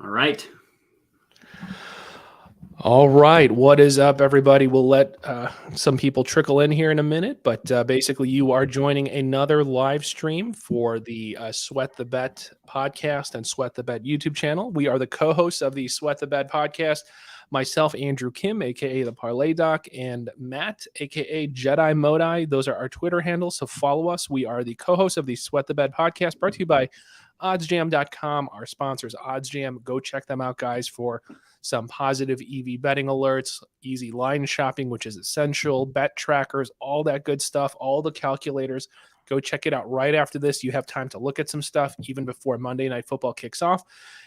All right. All right. What is up, everybody? We'll let some people trickle in here in a minute, but basically, you are joining another live stream for the Sweat the Bet podcast and Sweat the Bet YouTube channel. We are the co hosts of the Sweat the Bet podcast. Myself, Andrew Kim, aka the Parlay Doc, and Matt, aka Jedi Modi. Those are our Twitter handles, so follow us. We are the co hosts of the Sweat the Bet podcast, brought to you by oddsjam.com. Our sponsors, OddsJam. Go check them out, guys, for some positive EV betting alerts, easy line shopping, which is essential, bet trackers, all that good stuff, all the calculators. Go check it out right after this. You have time to look at some stuff even before Monday Night Football kicks off.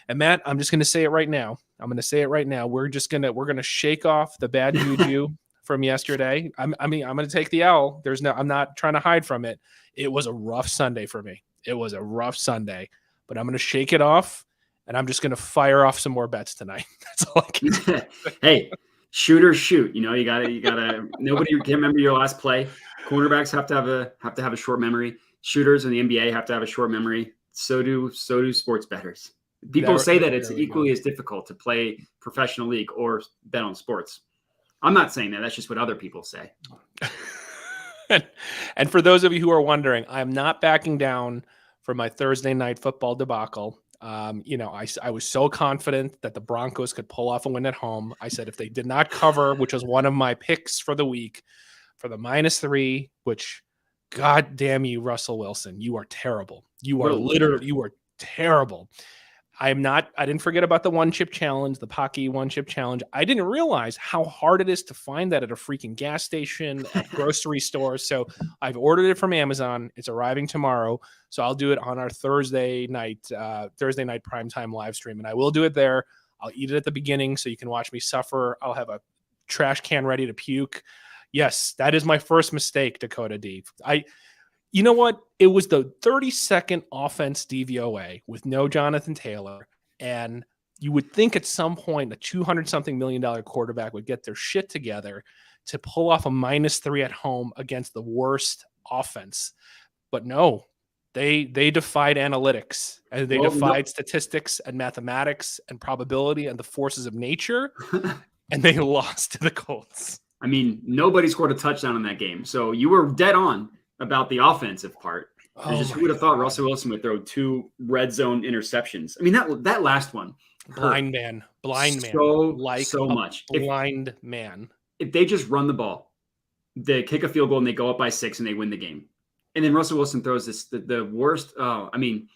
And Matt, I'm just going to say it right now. We're going to shake off the bad juju from yesterday. I'm going to take the L. I'm not trying to hide from it. It was a rough Sunday for me. But I'm going to shake it off. And I'm just going to fire off some more bets tonight. That's all I can say. Hey, shooters shoot. You gotta. Nobody can remember your last play. Cornerbacks have to have a short memory. Shooters in the NBA have to have a short memory. So do sports bettors. People say that it's equally as difficult to play professional league or bet on sports. I'm not saying that. That's just what other people say. And for those of you who are wondering, I'm not backing down from my Thursday night football debacle. I was so confident that the Broncos could pull off a win at home. I said if they did not cover, which was one of my picks for the week, for the -3, which, God damn you, Russell Wilson, you are terrible. You are terrible. I didn't forget about the one chip challenge, the Pocky one chip challenge. I didn't realize how hard it is to find that at a freaking gas station, at grocery stores. So I've ordered it from Amazon. It's arriving tomorrow. So I'll do it on our Thursday night primetime live stream. And I will do it there. I'll eat it at the beginning so you can watch me suffer. I'll have a trash can ready to puke. Yes, that is my first mistake, Dakota D. You know what? It was the 32nd offense DVOA with no Jonathan Taylor. And you would think at some point a $200-something million quarterback would get their shit together to pull off a -3 at home against the worst offense. But no, they defied analytics and they defied statistics and mathematics and probability and the forces of nature. And they lost to the Colts. I mean, nobody scored a touchdown in that game. So you were dead on about the offensive part. Who would have thought Russell Wilson would throw 2 red zone interceptions? I mean, that last one. Blind man. So much. Blind man. If they just run the ball, they kick a field goal and they go up by 6 and they win the game. And then Russell Wilson throws the worst. Oh, I mean,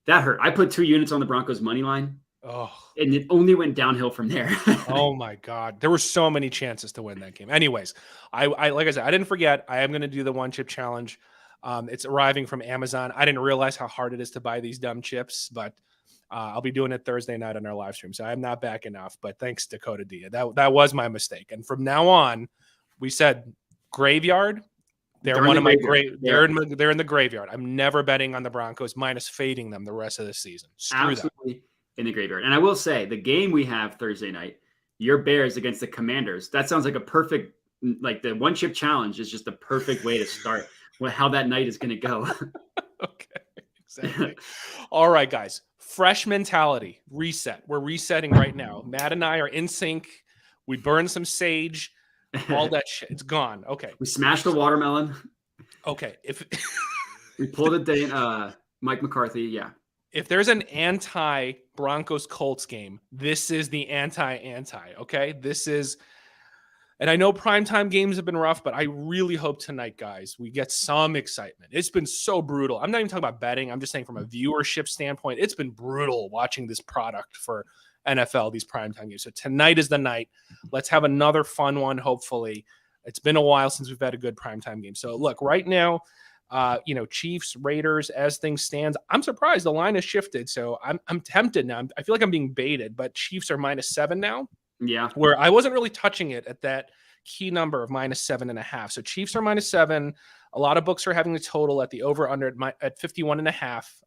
that hurt. I put 2 units on the Broncos money line. Oh, and it only went downhill from there. Oh my God. There were so many chances to win that game. Anyways, I like I said, I didn't forget. I am going to do the one chip challenge. It's arriving from Amazon. I didn't realize how hard it is to buy these dumb chips, but I'll be doing it Thursday night on our live stream. So I'm not backing off, but thanks, Dakota D. That was my mistake. And from now on, we said graveyard. They're one of my great. They're in the graveyard. I'm never betting on the Broncos minus fading them the rest of the season. Screw Absolutely. That. In the graveyard. And I will say the game we have Thursday night, your Bears against the Commanders, that sounds like a perfect, like the one chip challenge is just a perfect way to start how that night is going to go. Okay, exactly. All right, guys, fresh mentality, reset. We're resetting right now. Matt and I are in sync. We burned some sage, all that shit. It's gone. Okay. We smashed the watermelon. Okay. We pulled it down, Mike McCarthy. Yeah. If there's an anti-Broncos-Colts game, this is the anti-anti, okay? And I know primetime games have been rough, but I really hope tonight, guys, we get some excitement. It's been so brutal. I'm not even talking about betting. I'm just saying from a viewership standpoint, it's been brutal watching this product for NFL, these primetime games. So tonight is the night. Let's have another fun one, hopefully. It's been a while since we've had a good primetime game. So, look, right now, Chiefs, Raiders, as things stand, I'm surprised the line has shifted. So I'm tempted now. I feel like I'm being baited, but Chiefs are -7 now. Yeah. Where I wasn't really touching it at that key number of -7.5. So Chiefs are -7. A lot of books are having the total at the over under at 51.5.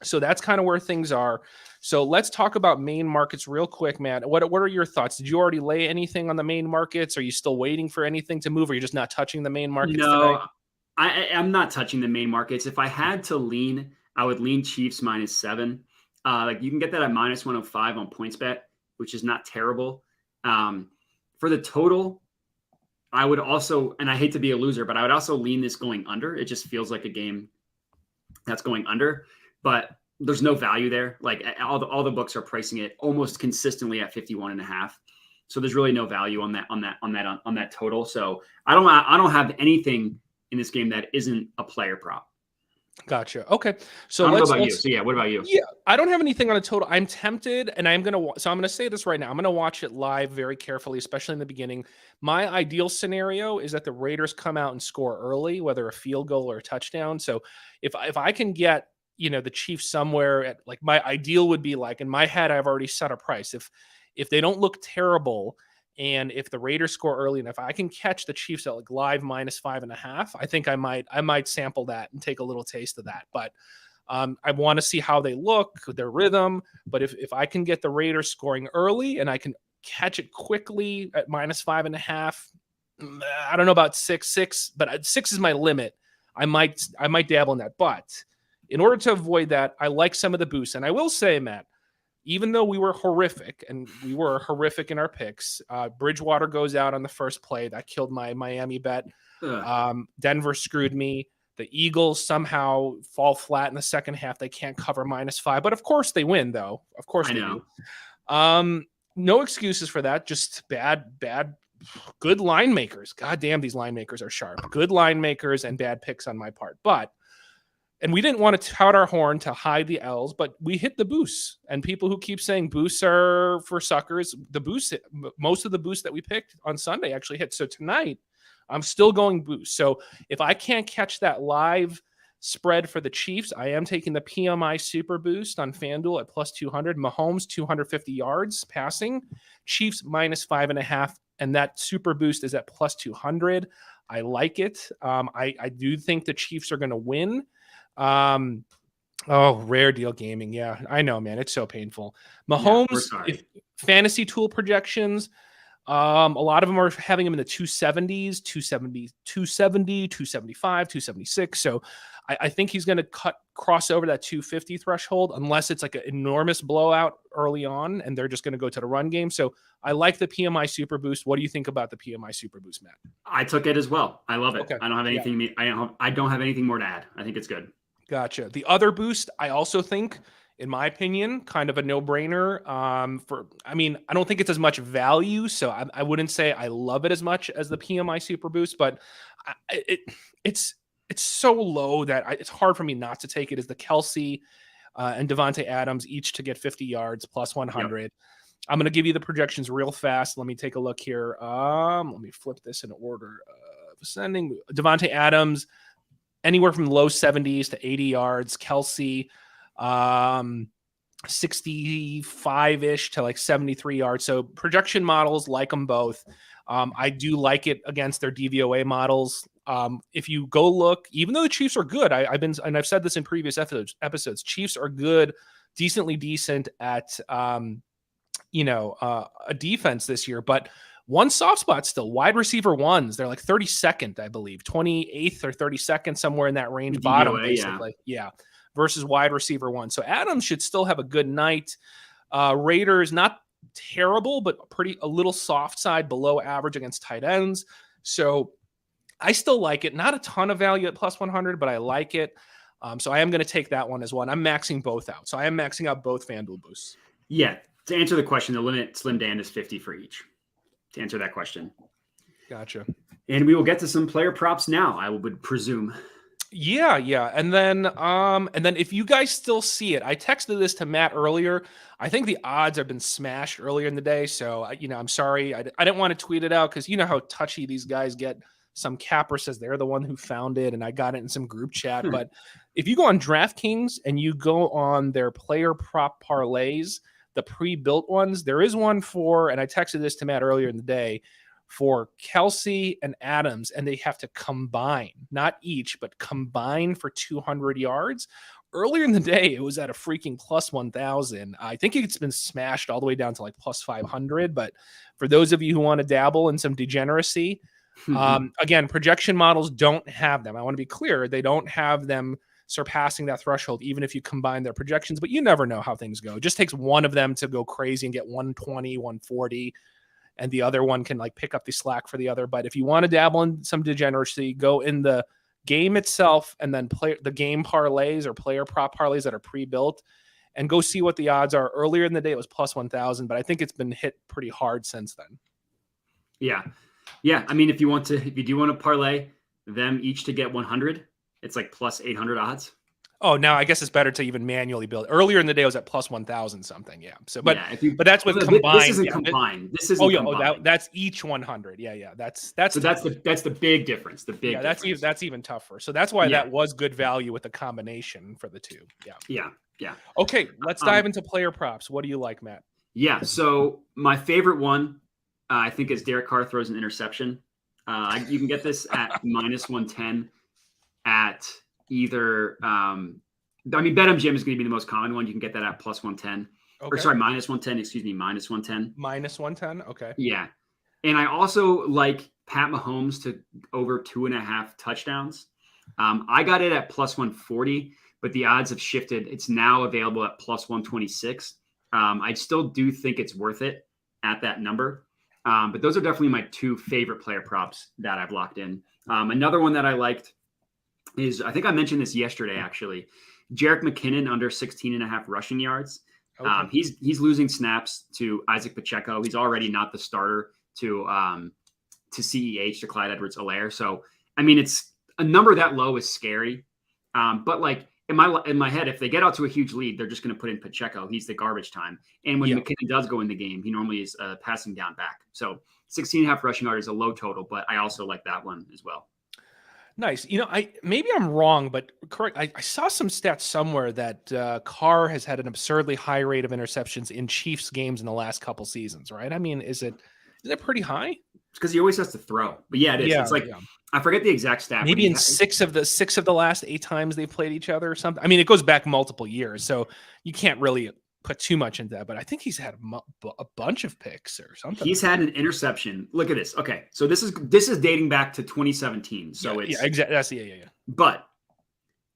So that's kind of where things are. So let's talk about main markets real quick, Matt. What are your thoughts? Did you already lay anything on the main markets? Are you still waiting for anything to move? Or are you just not touching the main markets today? I'm not touching the main markets. If I had to lean, I would lean Chiefs -7. Like you can get that at minus 105 on PointsBet, which is not terrible. For the total, I would also, and I hate to be a loser, but I would also lean this going under. It just feels like a game that's going under, but there's no value there. Like all the books are pricing it almost consistently at 51.5. So there's really no value on that total. So I don't have anything in this game that isn't a player prop. Gotcha. Okay. So I don't know about you. So yeah, what about you? Yeah, I don't have anything on a total. I'm tempted, and I'm gonna say this right now. I'm gonna watch it live very carefully, especially in the beginning. My ideal scenario is that the Raiders come out and score early, whether a field goal or a touchdown. So if I can get the Chiefs somewhere at, like, my ideal would be, like, in my head, I've already set a price. If they don't look terrible, and if the Raiders score early, and if I can catch the Chiefs at, like, live minus 5.5, I think I might sample that and take a little taste of that. But I want to see how they look, their rhythm. But if I can get the Raiders scoring early and I can catch it quickly at minus 5.5, I don't know about 6, but 6 is my limit. I might dabble in that. But in order to avoid that, I like some of the boosts. And I will say, Matt, even though we were horrific, and we were horrific in our picks, Bridgewater goes out on the first play. That killed my Miami bet. Denver screwed me. The Eagles somehow fall flat in the second half. They can't cover minus 5. But of course they win, though. Of course they do. No excuses for that. Just bad, good line makers. God damn, these line makers are sharp. Good line makers and bad picks on my part. And we didn't want to tout our horn to hide the L's, but we hit the boosts. And people who keep saying boosts are for suckers, most of the boosts that we picked on Sunday actually hit. So tonight, I'm still going boost. So if I can't catch that live spread for the Chiefs, I am taking the PMI Super Boost on FanDuel at plus 200. Mahomes, 250 yards passing. Chiefs, minus 5.5. And that Super Boost is at plus 200. I like it. I do think the Chiefs are going to win. Rare Deal Gaming. Yeah, I know, man. It's so painful. Mahomes, fantasy tool projections. A lot of them are having him in the 270s, 270, 275, 276. So I think he's going to cross over that 250 threshold unless it's like an enormous blowout early on and they're just going to go to the run game. So I like the PMI Super Boost. What do you think about the PMI Super Boost, Matt? I took it as well. I love it. Okay. I don't have anything. Yeah. I don't have anything more to add. I think it's good. Gotcha. The other boost, I also think, in my opinion, kind of a no-brainer. I don't think it's as much value, so I wouldn't say I love it as much as the PMI Super Boost, but it's so low that it's hard for me not to take it. Is the Kelsey and Devonte Adams each to get 50 yards plus 100. Yep. I'm going to give you the projections real fast. Let me take a look here. Let me flip this in order of ascending. Devonte Adams, anywhere from low 70s to 80 yards. Kelsey, 65-ish to like 73 yards. So projection models like them both. I do like it against their DVOA models. If you go look, even though the Chiefs are good, I've said this in previous episodes, Chiefs are good, decently decent at, a defense this year, but one soft spot still, wide receiver ones. They're like 32nd, I believe, 28th or 32nd, somewhere in that range, DVOA, bottom, basically. Yeah. Versus wide receiver one. So Adams should still have a good night. Raiders, not terrible, but a little soft side, below average against tight ends. So I still like it. Not a ton of value at plus 100, but I like it. So I am going to take that one as well. And I'm maxing both out. So I am maxing out both FanDuel boosts. Yeah. To answer the question, the limit slim Dan is 50 for each. To answer that question. Gotcha. And we will get to some player props now, I would presume. Yeah. And then if you guys still see it, I texted this to Matt earlier. I think the odds have been smashed earlier in the day. So, I'm sorry. I didn't want to tweet it out because you know how touchy these guys get. Some capper says they're the one who found it, and I got it in some group chat. But if you go on DraftKings and you go on their player prop parlays, the pre-built ones, there is one for, and I texted this to Matt earlier in the day, for Kelsey and Adams, and they have to combine, not each, but combine for 200 yards. Earlier in the day, it was at a freaking plus 1,000. I think it's been smashed all the way down to like plus 500. But for those of you who want to dabble in some degeneracy, again, projection models don't have them. I want to be clear. They don't have them surpassing that threshold, even if you combine their projections, but you never know how things go. It just takes one of them to go crazy and get 120, 140, and the other one can like pick up the slack for the other. But if you want to dabble in some degeneracy, go in the game itself and then play the game parlays or player prop parlays that are pre-built and go see what the odds are. Earlier in the day, it was plus 1,000, but I think it's been hit pretty hard since then. Yeah. Yeah. I mean, if you do want to parlay them each to get 100, it's like plus 800 odds. Oh, now I guess it's better to even manually build. Earlier in the day, it was at plus 1,000 something. Yeah. So, but that's with combined. This isn't combined. This isn't. Combined. That's each 100. Yeah. That's the big difference. That's even tougher. So that's why that was good value with the combination for the two. Yeah. Okay, let's dive into player props. What do you like, Matt? Yeah. So my favorite one, I think, is Derek Carr throws an interception. You can get this at minus 110 at either. BetMGM is going to be the most common one. You can get that at plus 110. Okay. Or sorry, minus 110. Excuse me, minus 110. Minus 110. Okay. Yeah, and I also like Pat Mahomes to over 2.5 touchdowns. I got it at plus 140, but the odds have shifted. It's now available at plus 126. I still do think it's worth it at that number. But those are definitely my two favorite player props that I've locked in. Another one that I liked is, I think I mentioned this yesterday, actually, Jerick McKinnon under 16.5 rushing yards. Okay. He's losing snaps to Isaac Pacheco. He's already not the starter to CEH, to Clyde Edwards-Helaire. So, I mean, it's a number that low is scary. But like in my head, if they get out to a huge lead, they're just going to put in Pacheco. He's the garbage time. And when McKinnon does go in the game, he normally is passing down back. So 16.5 rushing yard is a low total, but I also like that one as well. Nice. Maybe I'm wrong, but correct. I saw some stats somewhere that Carr has had an absurdly high rate of interceptions in Chiefs games in the last couple seasons, right? I mean, is it pretty high? It's because he always has to throw. But yeah, it is. It's like I forget the exact stat. Maybe in six of the last 8 times they've played each other or something. I mean, it goes back multiple years, so you can't really put too much into that. But I think he's had a bunch of picks or something. He's had an interception. Look at this. Okay, so this is dating back to 2017. So exactly. But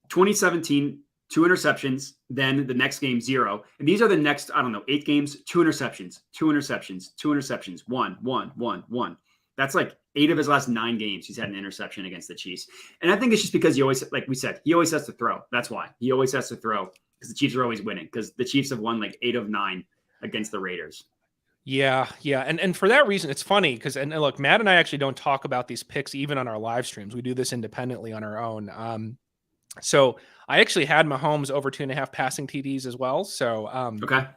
2017, 2 interceptions. Then the next game 0, and these are the next 8 games. 2 interceptions, 2 interceptions, 2 interceptions. 1. That's like 8 of his last 9 games. He's had an interception against the Chiefs. And I think it's just because he always, like we said, he always has to throw. That's why he always has to throw, because the Chiefs are always winning, because the Chiefs have won like 8 of 9 against the Raiders. Yeah. And for that reason, it's funny because, and look, Matt and I actually don't talk about these picks even on our live streams. We do this independently on our own. So I actually had Mahomes over 2.5 passing TDs as well. So okay.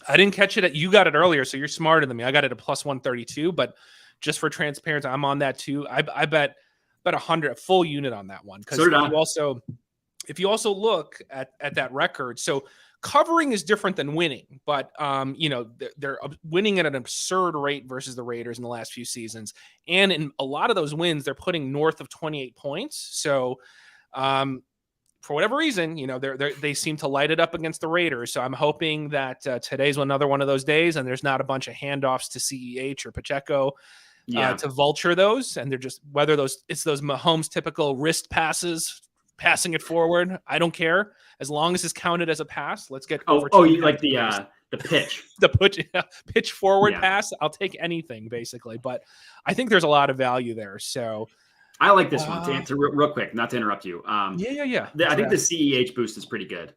I didn't catch it. You got it earlier, so you're smarter than me. I got it at plus 132, but just for transparency, I'm on that too. I bet 100, a full unit on that one. Because if you also look at that record, so covering is different than winning, but they're winning at an absurd rate versus the Raiders in the last few seasons, and in a lot of those wins, they're putting north of 28 points. So, for whatever reason, they seem to light it up against the Raiders. So I'm hoping that today's another one of those days, and there's not a bunch of handoffs to CEH or Pacheco to vulture those, and they're just it's those Mahomes typical wrist passes. Passing it forward, I don't care as long as it's counted as a pass. Let's get over. You like the pitch, pitch forward pass. I'll take anything basically, but I think there's a lot of value there. So I like this one. To answer real quick, not to interrupt you. I think the CEH boost is pretty good.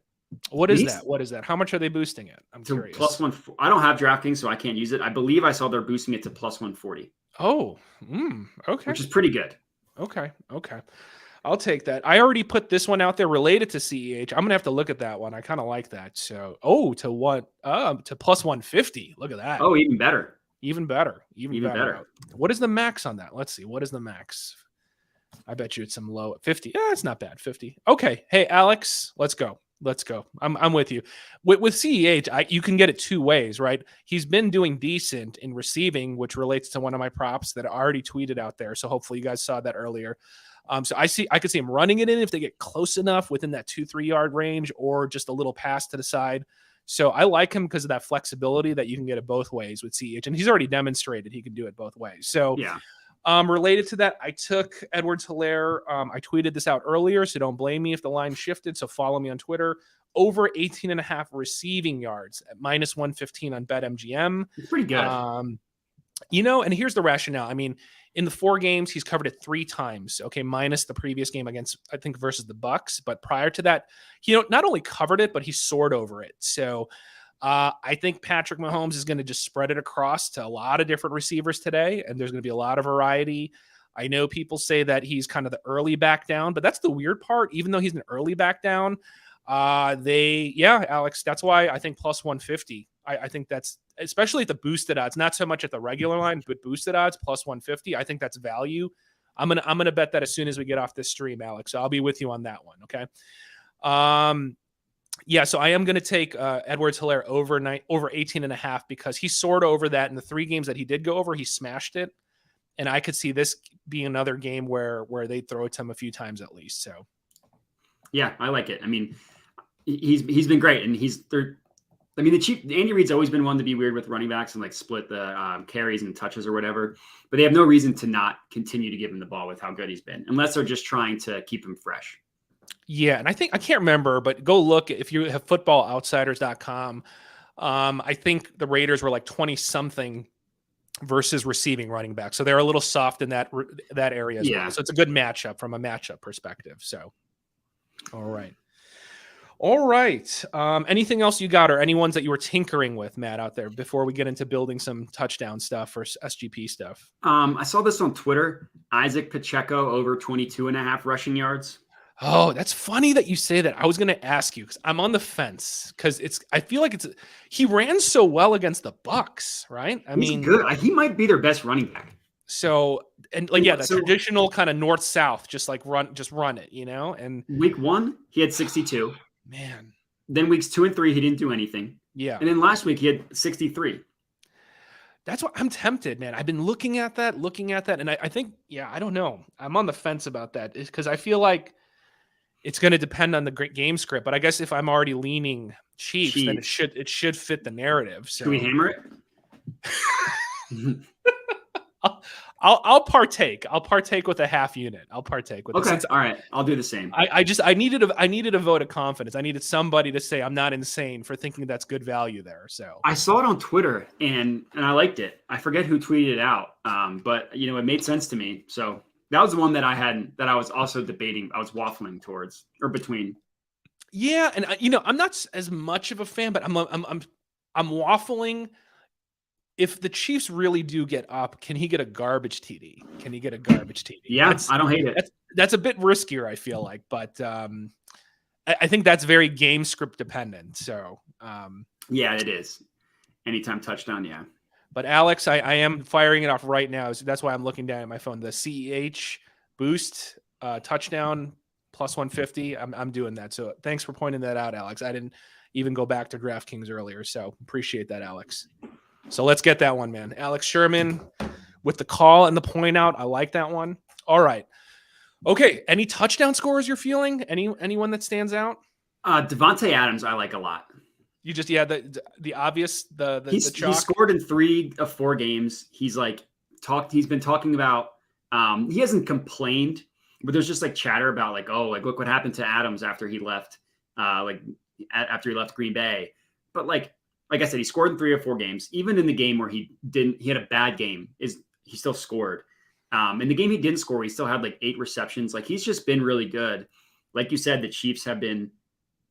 What is that? What is that? How much are they boosting it? I'm curious. Plus 1. I don't have DraftKings, so I can't use it. I believe I saw they're boosting it to plus 140. Oh, okay. Which is pretty good. Okay. I'll take that. I already put this one out there related to CEH. I'm gonna have to look at that one. I kind of like that. So, to what? To plus 150. Look at that. Oh, even better. Even better. What is the max on that? Let's see. What is the max? I bet you it's some low 50. Yeah, it's not bad. 50. Okay. Hey, Alex, let's go. I'm with you. With CEH, you can get it 2 ways, right? He's been doing decent in receiving, which relates to one of my props that I already tweeted out there. So hopefully you guys saw that earlier. So I could see him running it in if they get close enough within that 2-3 yard range, or just a little pass to the side. So I like him because of that flexibility that you can get it both ways with CEH, and he's already demonstrated he can do it both ways. So Related to that, I took Edwards-Helaire. I tweeted this out earlier, so don't blame me if the line shifted. So follow me on Twitter. Over 18.5 receiving yards at -115 on BetMGM. It's pretty good. And here's the rationale. I mean, in the 4 games, he's covered it 3 times. Okay, minus the previous game against, I think, versus the Bucks. But prior to that, he not only covered it, but he soared over it. So I think Patrick Mahomes is going to just spread it across to a lot of different receivers today, and there's going to be a lot of variety. I know people say that he's kind of the early back down, but that's the weird part. Even though he's an early back down, Alex, that's why I think +150. I think that's, especially at the boosted odds, not so much at the regular line, but boosted odds +150. I think that's value. I'm gonna bet that as soon as we get off this stream, Alex. So I'll be with you on that one. Okay. So I am going to take Edwards-Helaire over 18.5 because he soared over that in the 3 games that he did go over. He smashed it, and I could see this being another game where they throw it to him a few times at least. So, yeah, I like it. I mean, he's been great, and Andy Reid's always been one to be weird with running backs and like split the carries and touches or whatever. But they have no reason to not continue to give him the ball with how good he's been, unless they're just trying to keep him fresh. Yeah, and I can't remember, but go look if you have footballoutsiders.com. I think the Raiders were like 20-something versus receiving running back. So they're a little soft in that area as well. So it's a good matchup from a matchup perspective. So, all right. Anything else you got, or any ones that you were tinkering with, Matt, out there before we get into building some touchdown stuff or SGP stuff? I saw this on Twitter. Isaac Pacheco over 22.5 rushing yards. Oh, that's funny that you say that. I was going to ask you because I'm on the fence because I feel like he ran so well against the Bucks, right? He's good. He might be their best running back. So, and like, the traditional kind of north-south, just run it, and week 1, he had 62. Man. Then weeks 2 and 3, he didn't do anything. Yeah. And then last week he had 63. That's what I'm tempted, man. I've been looking at that. And I think, I don't know. I'm on the fence about that because I feel like it's going to depend on the game script, but I guess if I'm already leaning Chiefs, then it should fit the narrative. So can we hammer it? I'll partake. I'll partake with a half unit. Okay, all right. I'll do the same. I needed a vote of confidence. I needed somebody to say I'm not insane for thinking that's good value there. So I saw it on Twitter and I liked it. I forget who tweeted it out, but it made sense to me. So that was the one that I was also debating. I was waffling towards or between. Yeah, and I'm not as much of a fan, but I'm waffling. If the Chiefs really do get up, can he get a garbage TD? Yeah, I don't hate it. That's a bit riskier, I feel like, but I think that's very game script dependent. So yeah, it is. Anytime touchdown, yeah. But Alex, I am firing it off right now. So that's why I'm looking down at my phone. The CEH boost touchdown +150. I'm doing that. So thanks for pointing that out, Alex. I didn't even go back to DraftKings earlier. So appreciate that, Alex. So let's get that one, man. Alex Sherman with the call and the point out. I like that one. All right. Okay. Any touchdown scores you're feeling? Anyone that stands out? Devonte Adams, I like a lot. You just the obvious the he chalk. Scored in 3 of 4 games. He's been talking about he hasn't complained, but there's just like chatter about look what happened to Adams after he left after he left Green Bay. But like I said, he scored in 3 or 4 games. Even in the game where he had a bad game, he still scored. In the game he didn't score, he still had 8 receptions. He's just been really good. Like you said, the Chiefs have been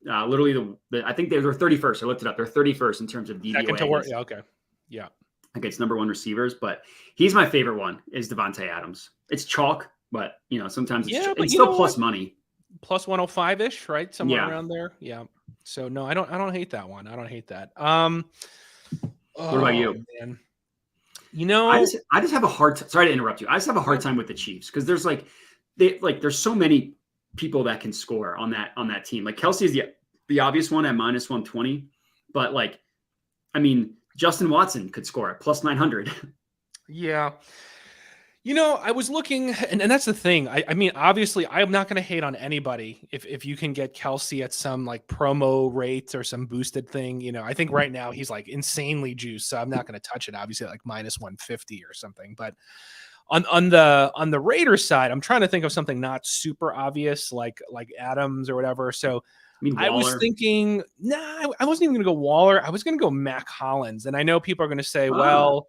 literally I think they were 31st. I looked it up. They're 31st in terms of DVOA. Second to work. Yeah, okay. Yeah. Okay, it's number 1 receivers, but he's my favorite one is Devonte Adams. It's chalk, but sometimes it's still plus money. Plus 105-ish, right? Somewhere around there. Yeah. So no, I don't hate that one. I don't hate that. What about you? Man. I just have a hard time. Sorry to interrupt you. I just have a hard time with the Chiefs because there's there's so many people that can score on that team. Kelsey is the obvious one at -120, but Justin Watson could score at plus 900. Yeah. I was looking, and that's the thing. I mean, obviously, I'm not going to hate on anybody if you can get Kelsey at some promo rate or some boosted thing. I think right now he's insanely juiced, so I'm not going to touch it. Obviously, at -150 or something. But On the Raiders side, I'm trying to think of something not super obvious like Adams or whatever. So I mean, I was Waller. thinking, I wasn't even going to go Waller. I was going to go Mac Hollins. And I know people are going to say, well,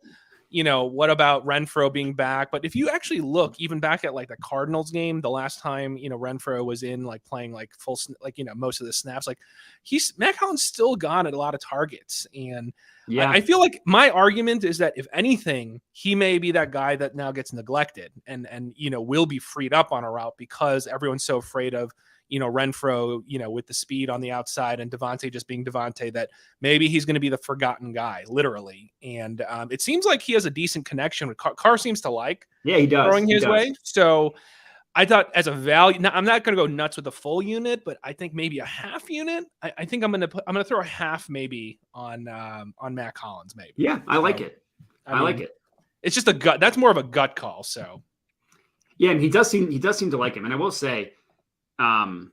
what about Renfro being back? But if you actually look even back at like the Cardinals game, the last time, Renfro was in like playing like full, like, most of the snaps, like Mac Hollins still got a lot of targets. And Yeah. I feel like my argument is that if anything, he may be that guy that now gets neglected and will be freed up on a route because everyone's so afraid of, Renfro, with the speed on the outside and Devonte just being Devonte, that maybe he's going to be the forgotten guy, literally. And it seems like he has a decent connection with Carr. Carr seems to like he does throwing his way. So I thought as a value, now I'm not going to go nuts with a full unit, but I think maybe a half unit. I think I'm going to throw a half maybe on Mac Hollins, maybe. Yeah, I like it. I like it. It's just a gut. That's more of a gut call. So yeah, and he does seem to like him. And I will say, Derek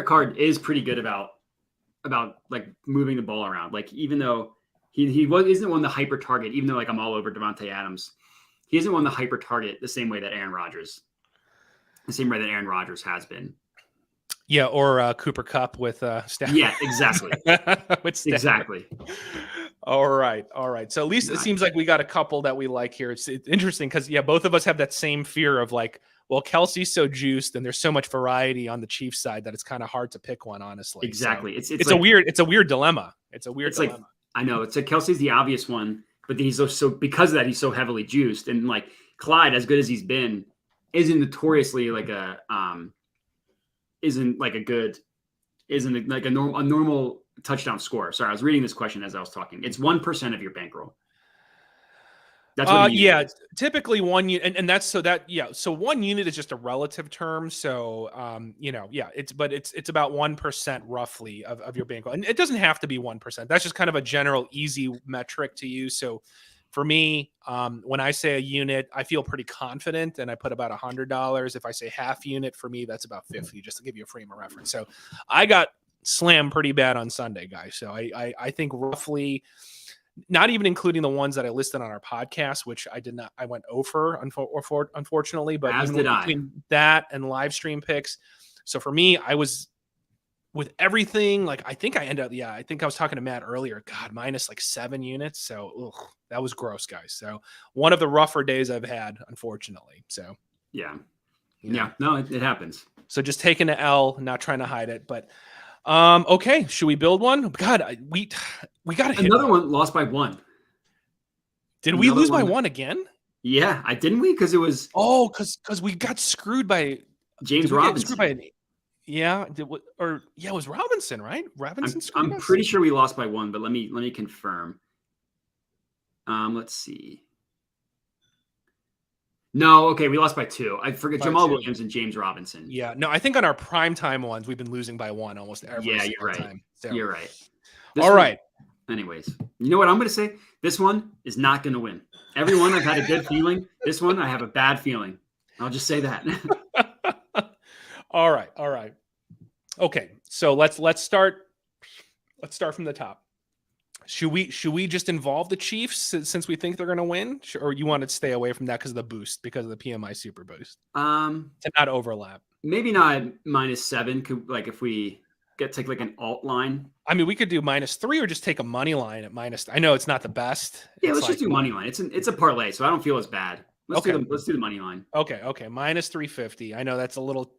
Carr is pretty good about like moving the ball around. Like, even though he isn't one the hyper target, even though like I'm all over Devonte Adams, he isn't one the hyper target the same way that Aaron Rodgers has been. Yeah, or Cooper Kupp with Stafford. Yeah, exactly. Exactly. All right. So at least it seems like we got a couple that we like here. It's interesting because both of us have that same fear of like, well, Kelsey's so juiced and there's so much variety on the Chiefs side that it's kind of hard to pick one, honestly. Exactly. So it's like, a weird dilemma. It's a weird dilemma. Like, I know it's like Kelsey's the obvious one, but he's so because of that he's so heavily juiced, and like Clyde, as good as he's been, isn't notoriously like a normal touchdown scorer. Sorry, I was reading this question as I was talking. It's 1% of your bankroll. That's what typically 1 unit, and that's so 1 unit is just a relative term. So it's about 1% roughly of your bankroll, and it doesn't have to be 1%. That's just kind of a general easy metric to use. So for me, when I say a unit, I feel pretty confident, and I put about $100. If I say half unit, for me, that's about 50, just to give you a frame of reference. So I got slammed pretty bad on Sunday, guys. So I think roughly, not even including the ones that I listed on our podcast, which I did not, I went over, unfortunately, but as even did between that and live stream picks. So for me, I was with everything, like, I think I ended up, I think I was talking to Matt earlier, God, minus like 7 units. So that was gross, guys. So one of the rougher days I've had, unfortunately. So no, it happens. So just taking the L, not trying to hide it, but okay, should we build one? God, we got to hit another one lost by 1. Did we lose by 1 again? Yeah, didn't we? Because it was because we got screwed by James Robinson. It was Robinson, right? Robinson. I'm pretty sure we lost by 1, but let me confirm. Let's see. No, okay, we lost by 2. I forget Jamal Williams and James Robinson. Yeah, no, I think on our primetime ones we've been losing by 1 almost every single right. time. So. You're right. All right. Anyways, you know what I'm going to say? This one is not going to win. Every one I've had a good feeling. This one I have a bad feeling. I'll just say that. All right. Okay, so let's start from the top. Should we just involve the Chiefs since we think they're going to win, or you want to stay away from that because of the boost, because of the PMI super boost? To not overlap. Maybe not -7. Like if we take like an alt line. I mean, we could do -3 or just take a money line at minus. I know it's not the best. Yeah, let's just do money line. It's a parlay, so I don't feel as bad. Let's do the money line. Okay, -350. I know that's a little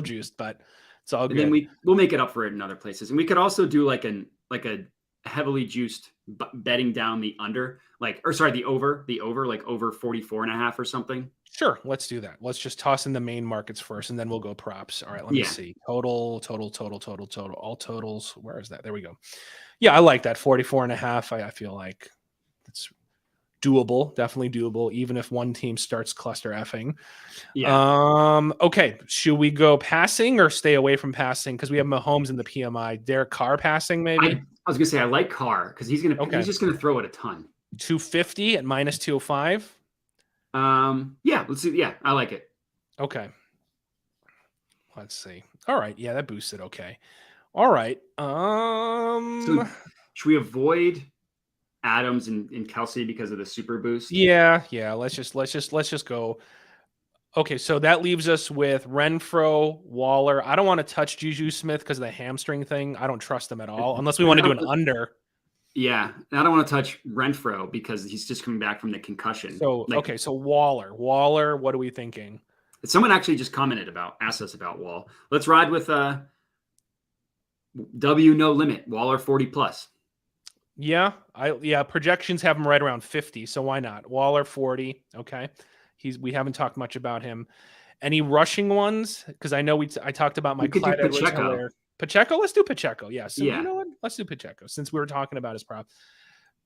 juiced, but it's all good. And then we'll make it up for it in other places, and we could also do like a heavily juiced betting down the under, the over, like over 44.5 or something. Sure, let's do that. Let's just toss in the main markets first, and then we'll go props. All right, let me see. Total, all totals. Where is that? There we go. Yeah, I like that 44.5. I feel like it's doable, definitely doable, even if one team starts cluster effing. Yeah. Okay, should we go passing or stay away from passing? Because we have Mahomes in the PMI. Derek Carr passing, maybe. I was gonna say I like Carr because he's just gonna throw it a ton. 250 at -205. Let's see. Yeah, I like it. Okay. Let's see. All right. Yeah, that boosted. Okay. All right. So should we avoid Adams and Kelsey because of the super boost. Yeah. Let's just go. Okay, so that leaves us with Renfro, Waller. I don't want to touch Juju Smith because of the hamstring thing. I don't trust him at all, unless we want to do an under. Yeah, and I don't want to touch Renfro because he's just coming back from the concussion. So okay, so Waller, what are we thinking? Someone actually just asked us about Wall. Let's ride with W no limit, Waller 40 plus. Yeah, projections have him right around 50, so why not? Waller 40, okay. We haven't talked much about him. Any rushing ones? Because I know I talked about my Clyde Edwards-Helaire. Pacheco, let's do Pacheco. Yeah, so you know what? Let's do Pacheco since we were talking about his prop.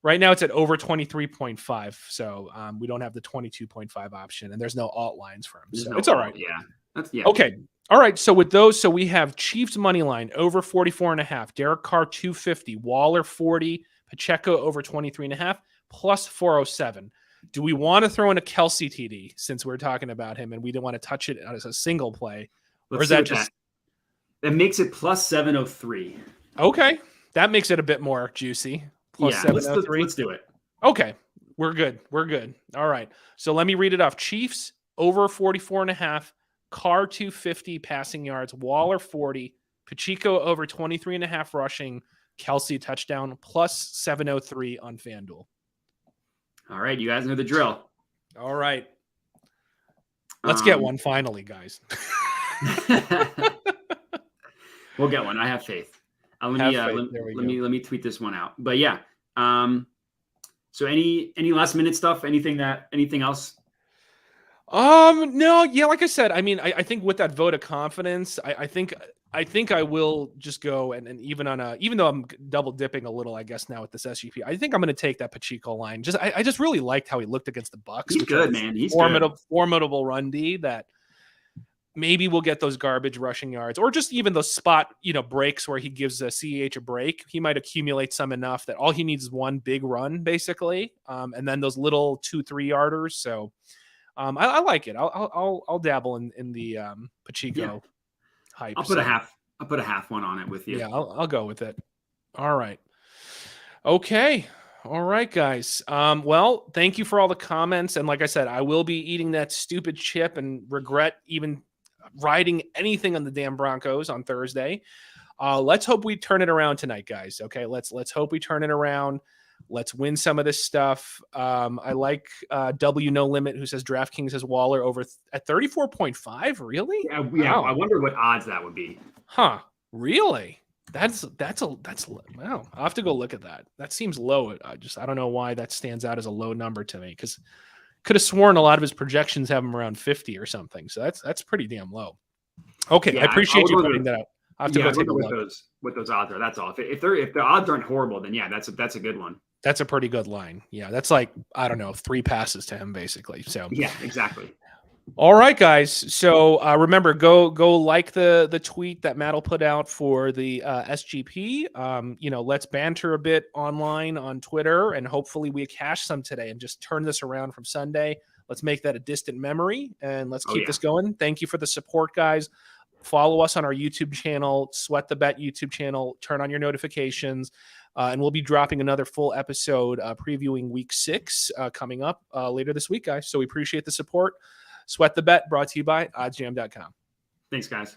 Right now it's at over 23.5, so we don't have the 22.5 option, and there's no alt lines for him. So it's all right. Yeah. Okay. All right. So with those, so we have Chiefs money line over 44.5, Derek Carr 250, Waller 40, Pacheco over 23.5, plus 407. Do we want to throw in a Kelsey TD since we're talking about him and we don't want to touch it as a single play? Or is that just that makes it plus 703? Okay. That makes it a bit more juicy. Plus 703. Let's do it. Okay. We're good. All right. So let me read it off. Chiefs over 44.5, Carr 250 passing yards, Waller 40, Pacheco over 23.5 rushing, Kelsey touchdown, plus 703 on FanDuel. All right, you guys know the drill. All right. Let's get one finally, guys. We'll get one. I have faith. Let me tweet this one out. But yeah. So any last minute stuff? Anything else? No, yeah, like I said, I mean, I think with that vote of confidence, I think I will just go and even even though I'm double dipping a little, I guess now with this SGP, I think I'm going to take that Pacheco line. I just really liked how he looked against the Bucks. He's good, man. He's formidable run D that maybe we'll get those garbage rushing yards or just even those spot, breaks where he gives a CEH a break. He might accumulate some enough that all he needs is one big run basically. And then those little 2-3 yarders. So I like it. I'll dabble in the Pacheco hype. I'll put a half one on it with you. Yeah, I'll go with it. All right. Okay. All right, guys. Well, thank you for all the comments. And like I said, I will be eating that stupid chip and regret even riding anything on the damn Broncos on Thursday. Let's hope we turn it around tonight, guys. Okay, let's hope we turn it around. Let's win some of this stuff. I like W No Limit, who says DraftKings has Waller over at 34.5. Really? Yeah. Wow. I wonder what odds that would be. Huh? Really? That's wow. I'll have to go look at that. That seems low. I don't know why that stands out as a low number to me because could have sworn a lot of his projections have him around 50 or something. So that's pretty damn low. Okay, yeah, I appreciate you pointing that out. I have to go take a look. What those odds are. That's all. If the odds aren't horrible, then yeah, that's a good one. That's a pretty good line. Yeah, that's like, I don't know, 3 passes to him basically. So yeah, exactly. All right, guys. So remember, go like the tweet that Matt will put out for the SGP. Let's banter a bit online on Twitter, and hopefully we cash some today and just turn this around from Sunday. Let's make that a distant memory, and let's keep this going. Thank you for the support, guys. Follow us on our YouTube channel, Sweat the Bet YouTube channel. Turn on your notifications. And we'll be dropping another full episode previewing week 6 coming up later this week, guys. So we appreciate the support. Sweat the Bet brought to you by oddsjam.com. Thanks, guys.